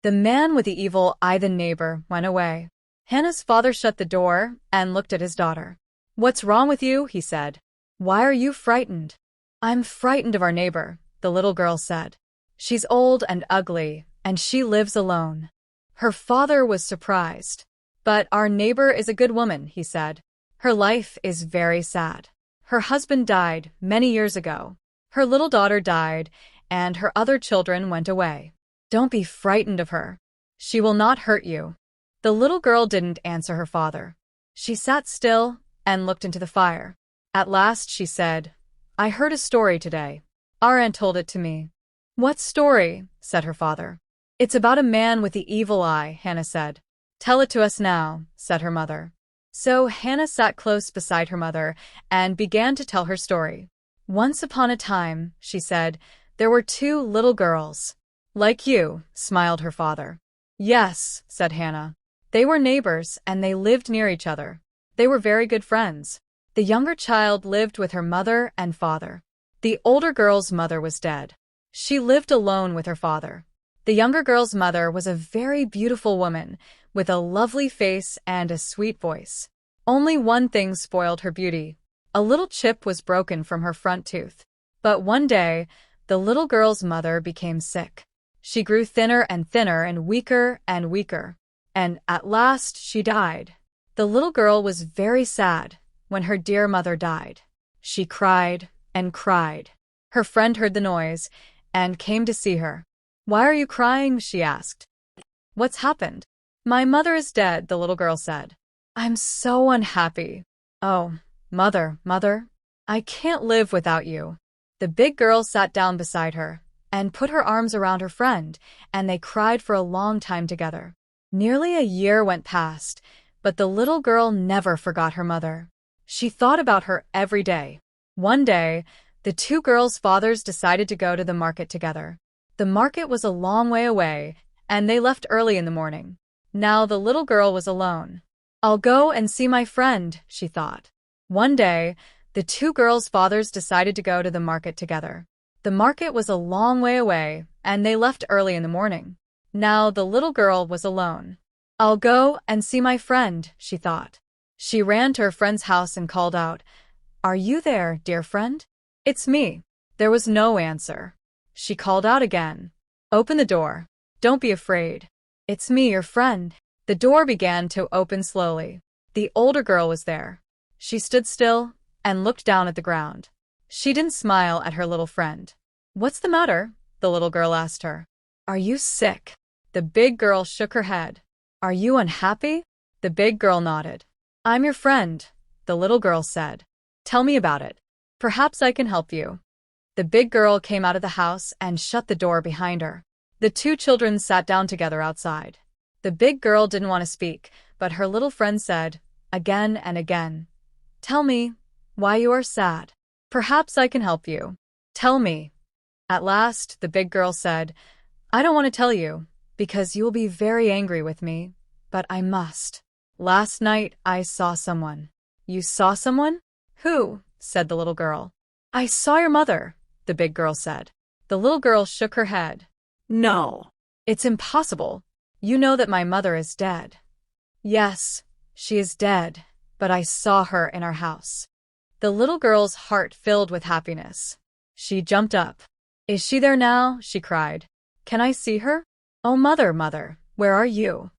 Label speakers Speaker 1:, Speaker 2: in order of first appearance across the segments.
Speaker 1: The man with the evil eye, the neighbor, went away. Hannah's father shut the door and looked at his daughter. "What's wrong with you?" he said. "Why are you frightened?" "I'm frightened of our neighbor," the little girl said. "She's old and ugly, and she lives alone." Her father was surprised. "But our neighbor is a good woman," he said. "Her life is very sad. Her husband died many years ago. Her little daughter died, and her other children went away. Don't be frightened of her. She will not hurt you." The little girl didn't answer her father. She sat still and looked into the fire. At last she said, "I heard a story today. Our aunt told it to me." "What story?" said her father. "It's about a man with the evil eye," Hannah said. "Tell it to us now," said her mother. So Hannah sat close beside her mother and began to tell her story. "Once upon a time," she said, "there were two little girls." "Like you," smiled her father. "Yes," said Hannah. "They were neighbors and they lived near each other. They were very good friends. The younger child lived with her mother and father. The older girl's mother was dead. She lived alone with her father. The younger girl's mother was a very beautiful woman with a lovely face and a sweet voice. Only one thing spoiled her beauty. A little chip was broken from her front tooth. But one day, the little girl's mother became sick. She grew thinner and weaker and weaker. And at last she died. The little girl was very sad when her dear mother died. She cried and cried. Her friend heard the noise and came to see her. "Why are you crying?" she asked. "What's happened?" "My mother is dead," the little girl said. "I'm so unhappy." "Oh, mother, I can't live without you." The big girl sat down beside her and put her arms around her friend, and they cried for a long time together. Nearly a year went past, but the little girl never forgot her mother. She thought about her every day. One day, the two girls' fathers decided to go to the market together. The market was a long way away, and they left early in the morning. Now the little girl was alone. "I'll go and see my friend," she thought. One day, the two girls' fathers decided to go to the market together. The market was a long way away, and they left early in the morning. Now the little girl was alone. "I'll go and see my friend," she thought. She ran to her friend's house and called out, "Are you there, dear friend?" "It's me." There was no answer. She called out again, "Open the door. Don't be afraid. It's me, your friend." The door began to open slowly. The older girl was there. She stood still and looked down at the ground. She didn't smile at her little friend. "What's the matter?" the little girl asked her. "Are you sick?" The big girl shook her head. "Are you unhappy?" The big girl nodded. "I'm your friend," the little girl said. "Tell me about it. Perhaps I can help you." The big girl came out of the house and shut the door behind her. The two children sat down together outside. The big girl didn't want to speak, but her little friend said, again and again, "Tell me why you are sad. Perhaps I can help you. Tell me." At last, the big girl said, "I don't want to tell you, because you will be very angry with me, but I must. Last night, I saw someone." "You saw someone? Who?" said the little girl. "I saw your mother," the big girl said. The little girl shook her head. "No. It's impossible. You know that my mother is dead." "Yes, she is dead, but I saw her in our house." The little girl's heart filled with happiness. She jumped up. "Is she there now?" she cried. "Can I see her? Oh, mother, where are you?"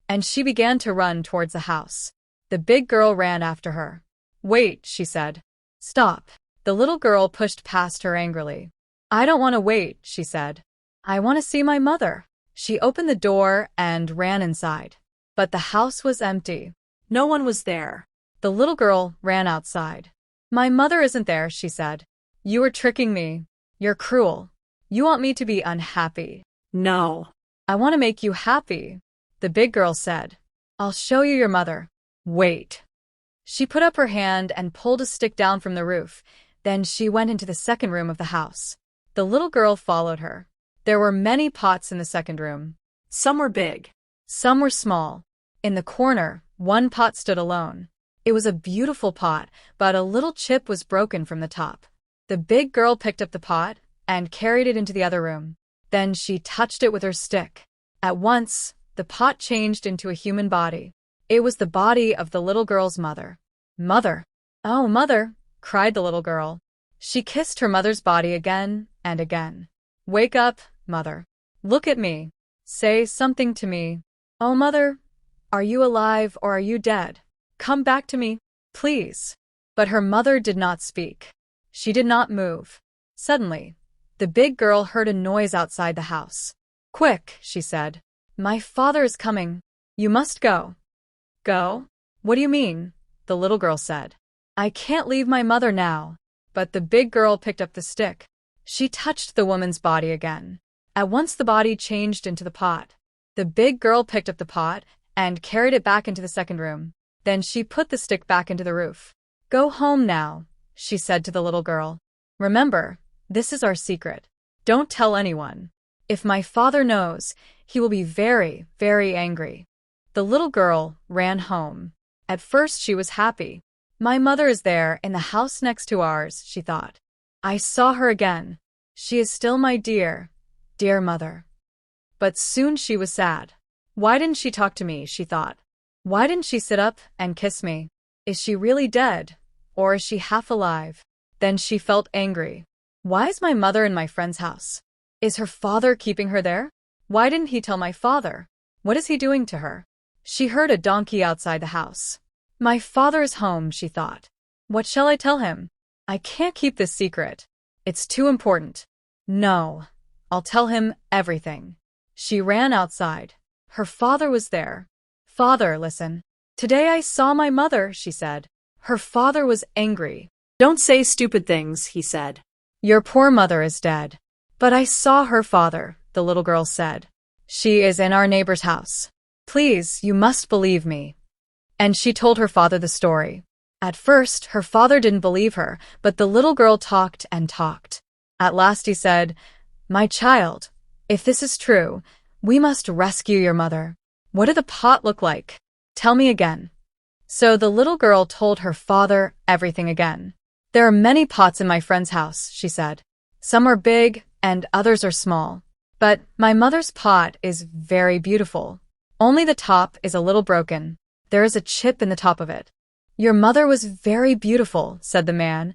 Speaker 1: And she began to run towards the house. The big girl ran after her. "Wait," she said. "Stop." The little girl pushed past her angrily. "I don't want to wait," she said. "I want to see my mother." She opened the door and ran inside. But the house was empty. No one was there. The little girl ran outside. "My mother isn't there," she said. "You are tricking me. You're cruel. You want me to be unhappy." "No. I want to make you happy," the big girl said. "I'll show you your mother. Wait." She put up her hand and pulled a stick down from the roof. Then she went into the second room of the house. The little girl followed her. There were many pots in the second room. Some were big. Some were small. In the corner, one pot stood alone. It was a beautiful pot, but a little chip was broken from the top. The big girl picked up the pot and carried it into the other room. Then she touched it with her stick. At once, the pot changed into a human body. It was the body of the little girl's mother. Mother! Oh, mother! Cried the little girl. She kissed her mother's body again and again. Wake up, mother. Look at me. Say something to me. Oh, mother, are you alive or are you dead? Come back to me, please. But her mother did not speak. She did not move. Suddenly, the big girl heard a noise outside the house. Quick, she said. My father is coming. You must go. Go? What do you mean? The little girl said. I can't leave my mother now. But the big girl picked up the stick. She touched the woman's body again. At once the body changed into the pot. The big girl picked up the pot and carried it back into the second room. Then she put the stick back into the roof. Go home now, she said to the little girl. Remember, this is our secret. Don't tell anyone. If my father knows, he will be very, very angry. The little girl ran home. At first she was happy. My mother is there in the house next to ours, she thought. I saw her again. She is still my dear, dear mother. But soon she was sad. Why didn't she talk to me, she thought. Why didn't she sit up and kiss me? Is she really dead? Or is she half alive? Then she felt angry. Why is my mother in my friend's house? Is her father keeping her there? Why didn't he tell my father? What is he doing to her? She heard a donkey outside the house. My father is home, she thought. What shall I tell him? I can't keep this secret. It's too important. No, I'll tell him everything. She ran outside. Her father was there. Father, listen. Today I saw my mother, she said. Her father was angry. Don't say stupid things, he said. Your poor mother is dead. But I saw her father, the little girl said. She is in our neighbor's house. Please, you must believe me. And she told her father the story. At first, her father didn't believe her, but the little girl talked and talked. At last he said, My child, if this is true, we must rescue your mother. What did the pot look like? Tell me again. So the little girl told her father everything again. There are many pots in my friend's house, she said. Some are big and others are small. But my mother's pot is very beautiful. Only the top is a little broken. There is a chip in the top of it. Your mother was very beautiful, said the man.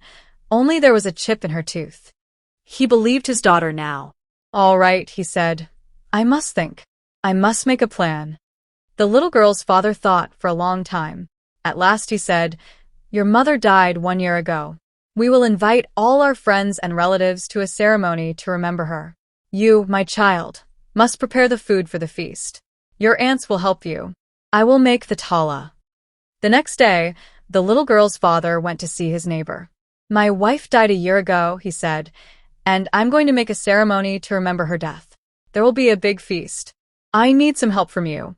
Speaker 1: Only there was a chip in her tooth. He believed his daughter now. All right, he said. I must think. I must make a plan. The little girl's father thought for a long time. At last he said, Your mother died 1 year ago. We will invite all our friends and relatives to a ceremony to remember her. You, my child, must prepare the food for the feast. Your aunts will help you. I will make the tala. The next day, the little girl's father went to see his neighbor. My wife died a year ago, he said, and I'm going to make a ceremony to remember her death. There will be a big feast. I need some help from you.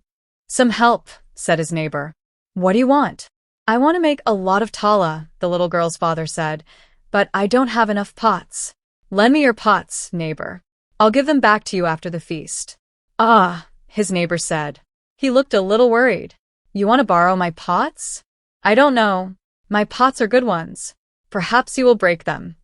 Speaker 1: Some help, said his neighbor. What do you want? I want to make a lot of tala, the little girl's father said, but I don't have enough pots. Lend me your pots, neighbor. I'll give them back to you after the feast. Ah, his neighbor said. He looked a little worried. You want to borrow my pots? I don't know. My pots are good ones. Perhaps you will break them.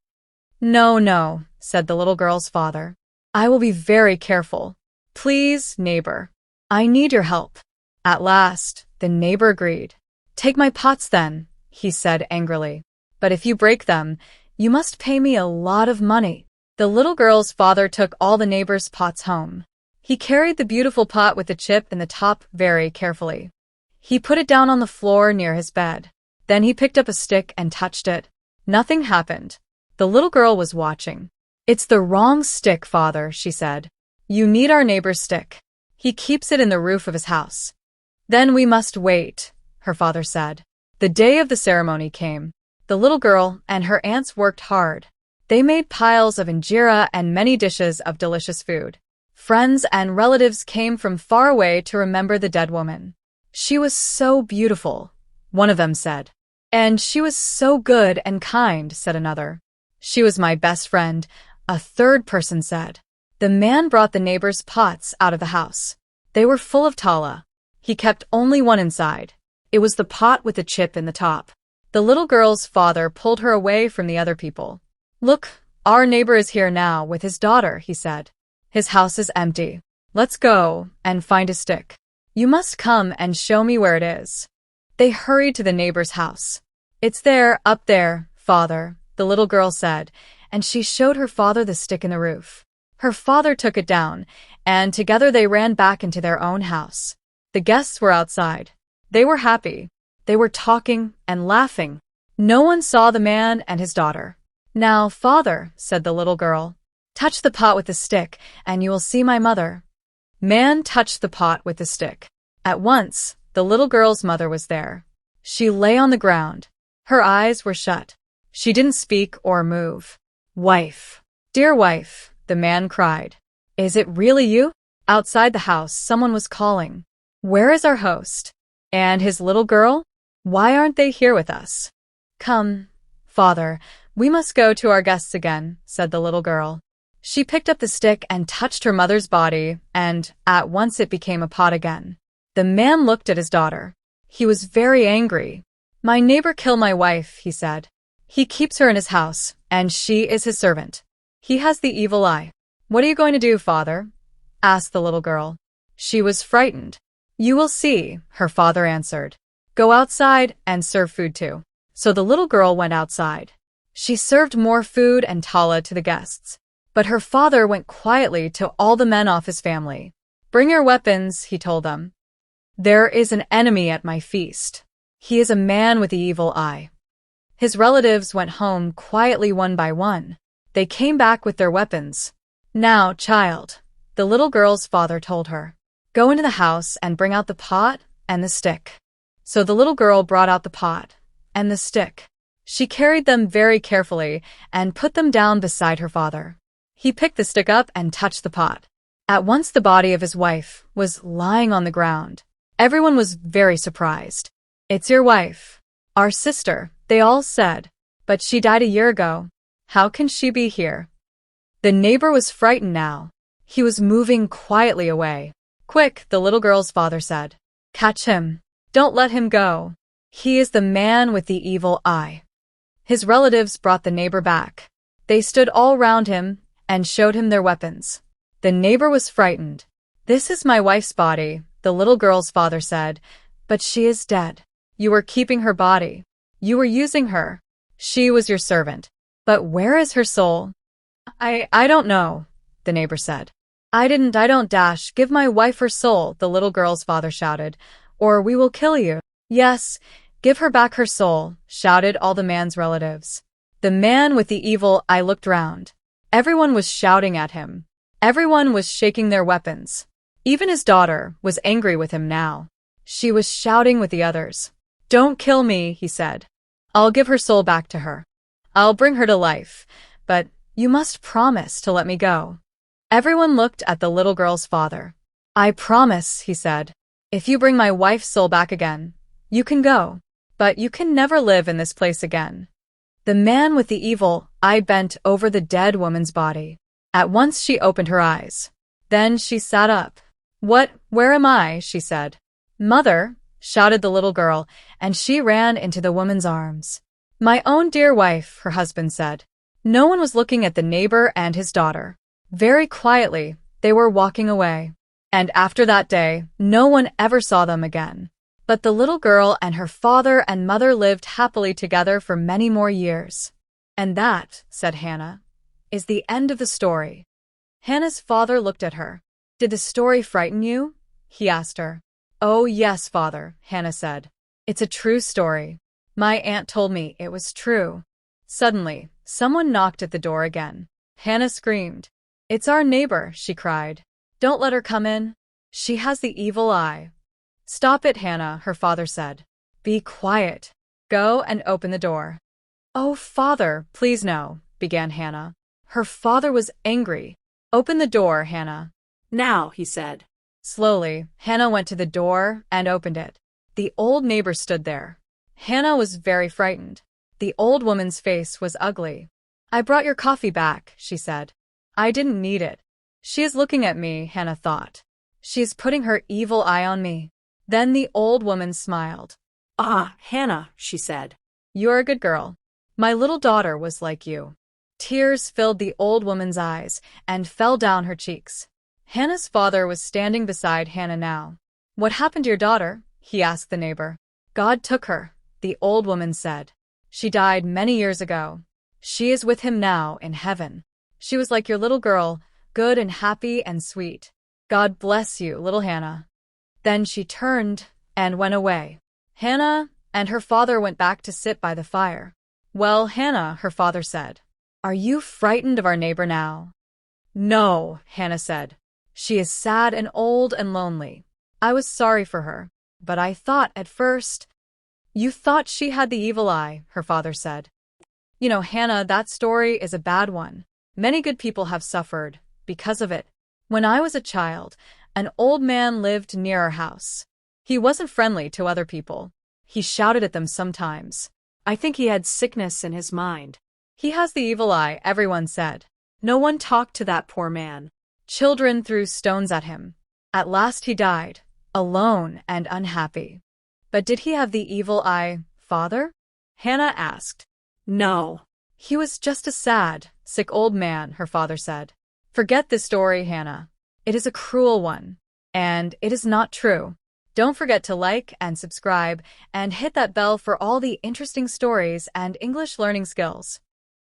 Speaker 1: No, no, said the little girl's father. I will be very careful. Please, neighbor. I need your help. At last, the neighbor agreed. Take my pots then, he said angrily. But if you break them, you must pay me a lot of money. The little girl's father took all the neighbor's pots home. He carried the beautiful pot with the chip in the top very carefully. He put it down on the floor near his bed. Then he picked up a stick and touched it. Nothing happened. The little girl was watching. It's the wrong stick, father, she said. You need our neighbor's stick. He keeps it in the roof of his house. Then we must wait, her father said. The day of the ceremony came. The little girl and her aunts worked hard. They made piles of injera and many dishes of delicious food. Friends and relatives came from far away to remember the dead woman. She was so beautiful, one of them said. And she was so good and kind, said another. She was my best friend, a third person said. The man brought the neighbor's pots out of the house. They were full of tala. He kept only one inside. It was the pot with the chip in the top. The little girl's father pulled her away from the other people. Look, our neighbor is here now with his daughter, he said. His house is empty. Let's go and find a stick. You must come and show me where it is. They hurried to the neighbor's house. It's there, up there, father, the little girl said, and she showed her father the stick in the roof. Her father took it down, and together they ran back into their own house. The guests were outside. They were happy. They were talking and laughing. No one saw the man and his daughter. Now, father, said the little girl, touch the pot with the stick, and you will see my mother. Man touched the pot with the stick. At once, the little girl's mother was there. She lay on the ground. Her eyes were shut. She didn't speak or move. Wife, dear wife, the man cried. Is it really you? Outside the house, someone was calling. Where is our host? And his little girl? Why aren't they here with us? Come, father, we must go to our guests again, said the little girl. She picked up the stick and touched her mother's body, and at once it became a pot again. The man looked at his daughter. He was very angry. My neighbor killed my wife, he said. He keeps her in his house, and she is his servant. He has the evil eye. What are you going to do, father? Asked the little girl. She was frightened. You will see, her father answered. Go outside and serve food too. So the little girl went outside. She served more food and tala to the guests. But her father went quietly to all the men of his family. Bring your weapons, he told them. There is an enemy at my feast. He is a man with the evil eye. His relatives went home quietly one by one. They came back with their weapons. Now, child, the little girl's father told her, go into the house and bring out the pot and the stick. So the little girl brought out the pot and the stick. She carried them very carefully and put them down beside her father. He picked the stick up and touched the pot. At once the body of his wife was lying on the ground. Everyone was very surprised. It's your wife. Our sister, they all said. But she died a year ago. How can she be here? The neighbor was frightened now. He was moving quietly away. Quick, the little girl's father said. Catch him. Don't let him go. He is the man with the evil eye. His relatives brought the neighbor back. They stood all round him and showed him their weapons. The neighbor was frightened. This is my wife's body, the little girl's father said, but she is dead. You were keeping her body. You were using her. She was your servant. But where is her soul? I don't know, the neighbor said. I don't dash. Give my wife her soul, the little girl's father shouted, or we will kill you. Yes, give her back her soul, shouted all the man's relatives. The man with the evil eye looked round. Everyone was shouting at him. Everyone was shaking their weapons. Even his daughter was angry with him now. She was shouting with the others. Don't kill me, he said. I'll give her soul back to her. I'll bring her to life, but you must promise to let me go. Everyone looked at the little girl's father. I promise, he said. If you bring my wife's soul back again, you can go, but you can never live in this place again. The man with the evil eye bent over the dead woman's body. At once she opened her eyes. Then she sat up. Where am I? She said. Mother, shouted the little girl, and she ran into the woman's arms. My own dear wife, her husband said. No one was looking at the neighbor and his daughter. Very quietly, they were walking away. And after that day, no one ever saw them again. But the little girl and her father and mother lived happily together for many more years. And that, said Hannah, is the end of the story. Hannah's father looked at her. Did the story frighten you? He asked her. Oh, yes, father, Hannah said. It's a true story. My aunt told me it was true. Suddenly, someone knocked at the door again. Hannah screamed. It's our neighbor, she cried. Don't let her come in. She has the evil eye. Stop it, Hannah, her father said. Be quiet. Go and open the door. Oh, father, please no, began Hannah. Her father was angry. Open the door, Hannah.
Speaker 2: Now, he said.
Speaker 1: Slowly, Hannah went to the door and opened it. The old neighbor stood there. Hannah was very frightened. The old woman's face was ugly. I brought your coffee back, she said. I didn't need it. She is looking at me, Hannah thought. She is putting her evil eye on me. Then the old woman smiled.
Speaker 2: Ah, Hannah, she said.
Speaker 1: You're a good girl. My little daughter was like you. Tears filled the old woman's eyes and fell down her cheeks. Hannah's father was standing beside Hannah now. What happened to your daughter? He asked the neighbor. God took her, the old woman said. She died many years ago. She is with him now in heaven. She was like your little girl, good and happy and sweet. God bless you, little Hannah. Then she turned and went away. Hannah and her father went back to sit by the fire. Well, Hannah, her father said, are you frightened of our neighbor now? No, Hannah said. She is sad and old and lonely. I was sorry for her, but I thought at first. You thought she had the evil eye, her father said. You know, Hannah, that story is a bad one. Many good people have suffered because of it. When I was a child, an old man lived near our house. He wasn't friendly to other people. He shouted at them sometimes.
Speaker 2: I think he had sickness in his mind.
Speaker 1: He has the evil eye, everyone said.
Speaker 2: No one talked to that poor man.
Speaker 1: Children threw stones at him. At last he died, alone and unhappy. But did he have the evil eye, father? Hannah asked.
Speaker 2: No.
Speaker 1: He was just a sad, sick old man, her father said. Forget this story, Hannah. It is a cruel one. And it is not true. Don't forget to like and subscribe and hit that bell for all the interesting stories and English learning skills.